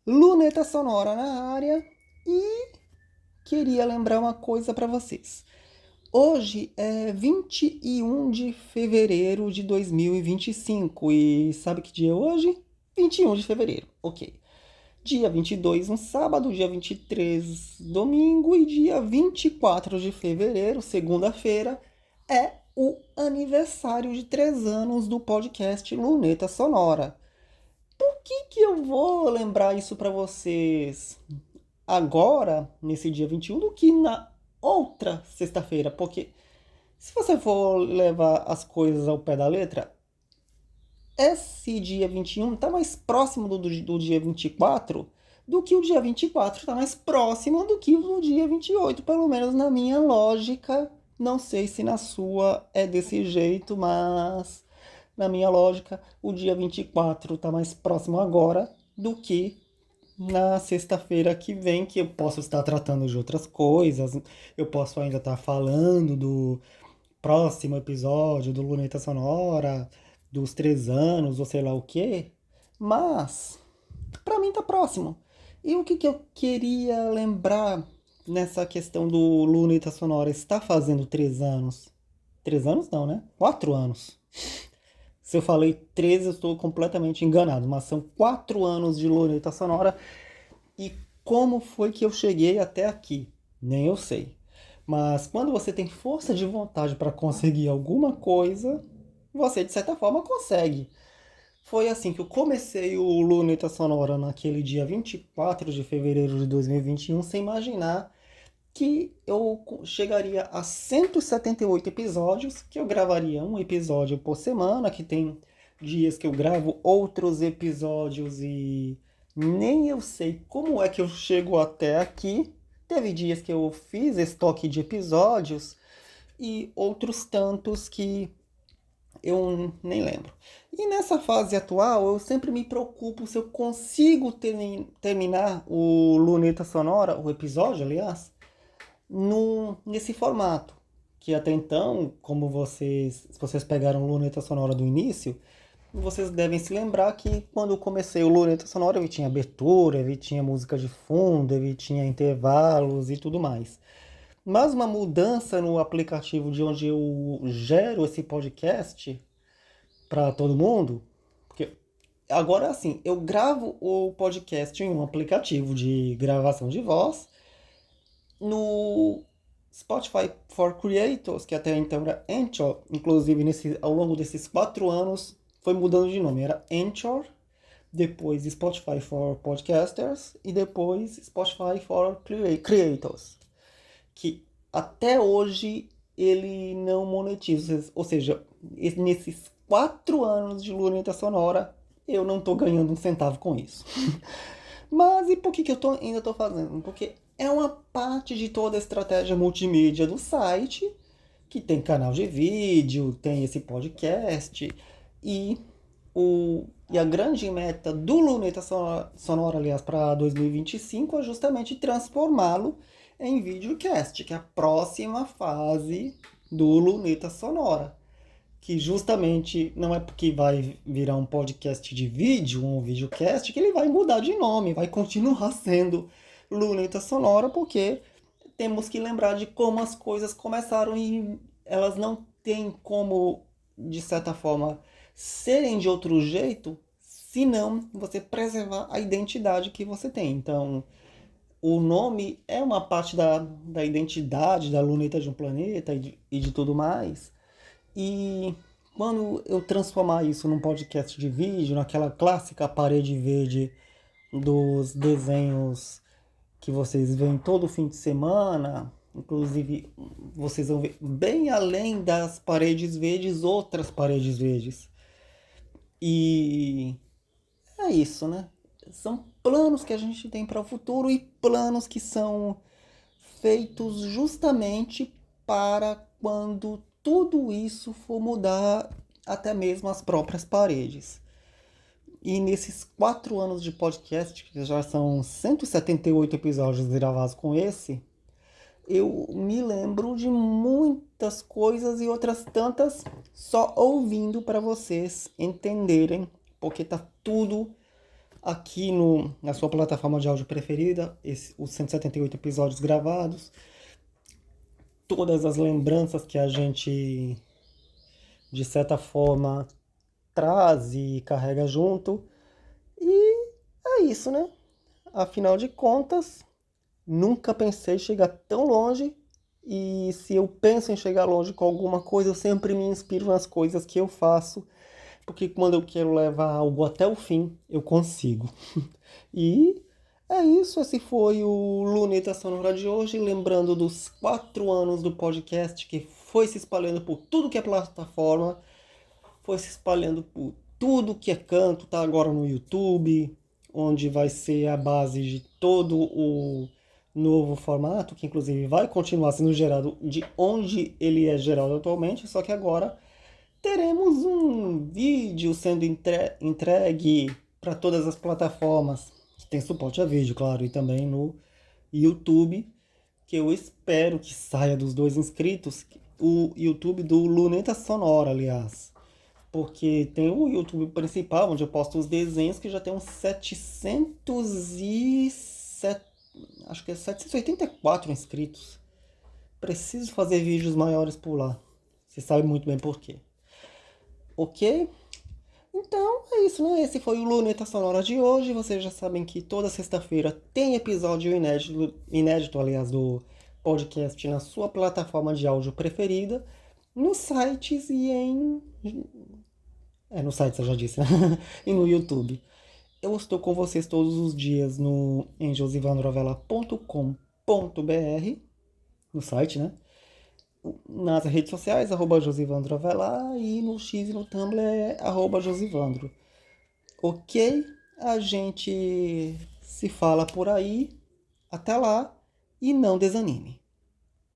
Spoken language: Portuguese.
Luneta Sonora na área e queria lembrar uma coisa para vocês. Hoje é 21 de fevereiro de 2025 e sabe que dia é hoje? 21 de fevereiro, ok. Dia 22, um sábado, dia 23, domingo e dia 24 de fevereiro, segunda-feira, é o aniversário de 3 anos do podcast Luneta Sonora. Por que eu vou lembrar isso para vocês agora, nesse dia 21, do que na outra sexta-feira? Porque se você for levar as coisas ao pé da letra, esse dia 21 está mais próximo do dia 24 do que o dia 24 está mais próximo do que o dia 28, pelo menos na minha lógica. Não sei se na sua é desse jeito, mas na minha lógica, o dia 24 está mais próximo agora do que na sexta-feira que vem, que eu posso estar tratando de outras coisas, eu posso ainda estar falando do próximo episódio do Luneta Sonora, dos 3 anos, ou sei lá o que, mas para mim tá próximo. E o que eu queria lembrar nessa questão do Luneta Sonora está fazendo 3 anos? 3 anos não, né? 4 anos. Se eu falei 13, eu estou completamente enganado, mas são 4 anos de Luneta Sonora. E como foi que eu cheguei até aqui? Nem eu sei. Mas quando você tem força de vontade para conseguir alguma coisa, você de certa forma consegue. Foi assim que eu comecei o Luneta Sonora naquele dia 24 de fevereiro de 2021, sem imaginar que eu chegaria a 178 episódios, que eu gravaria um episódio por semana, que tem dias que eu gravo outros episódios e nem eu sei como é que eu chego até aqui. Teve dias que eu fiz estoque de episódios e outros tantos que eu nem lembro. E nessa fase atual, eu sempre me preocupo se eu consigo terminar o Luneta Sonora, o episódio, aliás, nesse formato. Que até então, como se vocês pegaram o Luneta Sonora do início, vocês devem se lembrar que quando eu comecei o Luneta Sonora, ele tinha abertura, ele tinha música de fundo, ele tinha intervalos e tudo mais. Mas uma mudança no aplicativo de onde eu gero esse podcast para todo mundo, porque agora assim, eu gravo o podcast em um aplicativo de gravação de voz no Spotify for Creators, que até então era Anchor, inclusive ao longo desses 4 anos foi mudando de nome, era Anchor, depois Spotify for Podcasters e depois Spotify for Creators, que até hoje ele não monetiza, ou seja, nesses 4 anos de Luneta Sonora eu não estou ganhando um centavo com isso. Mas e por que eu ainda estou fazendo? Porque é uma parte de toda a estratégia multimídia do site, que tem canal de vídeo, tem esse podcast, e, e a grande meta do Luneta Sonora, aliás, para 2025 é justamente transformá-lo em videocast, que é a próxima fase do Luneta Sonora, que justamente não é porque vai virar um podcast de vídeo, um videocast, que ele vai mudar de nome, vai continuar sendo Luneta Sonora, porque temos que lembrar de como as coisas começaram e elas não têm como, de certa forma, serem de outro jeito, se não você preservar a identidade que você tem. Então, o nome é uma parte da identidade da Luneta de um Planeta e de tudo mais. E quando eu transformar isso num podcast de vídeo, naquela clássica parede verde dos desenhos que vocês veem todo fim de semana, inclusive vocês vão ver bem além das paredes verdes, outras paredes verdes. E é isso, né? São planos que a gente tem para o futuro e planos que são feitos justamente para quando tudo isso for mudar até mesmo as próprias paredes. E nesses 4 anos de podcast, que já são 178 episódios gravados com esse, eu me lembro de muitas coisas e outras tantas só ouvindo para vocês entenderem, porque tá tudo aqui na sua plataforma de áudio preferida, os 178 episódios gravados, todas as lembranças que a gente, de certa forma, traz e carrega junto. E é isso, né? Afinal de contas, nunca pensei chegar tão longe. E se eu penso em chegar longe com alguma coisa, eu sempre me inspiro nas coisas que eu faço. Porque quando eu quero levar algo até o fim, eu consigo. E é isso, esse foi o Luneta Sonora de hoje. Lembrando dos 4 anos do podcast que foi se espalhando por tudo que é plataforma. Foi se espalhando por tudo que é canto, tá agora no YouTube, onde vai ser a base de todo o novo formato, que inclusive vai continuar sendo gerado de onde ele é gerado atualmente, só que agora teremos um vídeo sendo entregue para todas as plataformas, que tem suporte a vídeo, claro, e também no YouTube, que eu espero que saia dos 2 inscritos, o YouTube do Luneta Sonora, aliás. Porque tem o YouTube principal, onde eu posto os desenhos, que já tem uns 707, acho que é 784 inscritos. Preciso fazer vídeos maiores por lá. Você sabe muito bem por quê. Ok? Então é isso, né? Esse foi o Luneta Sonora de hoje. Vocês já sabem que toda sexta-feira tem episódio inédito, aliás, do podcast na sua plataforma de áudio preferida, nos sites e no site eu já disse, né? E no YouTube. Eu estou com vocês todos os dias em josivandrovella.com.br, no site, né? Nas redes sociais, @josivandrovella, e no X e no Tumblr é @josivandro. Ok? A gente se fala por aí. Até lá e não desanime.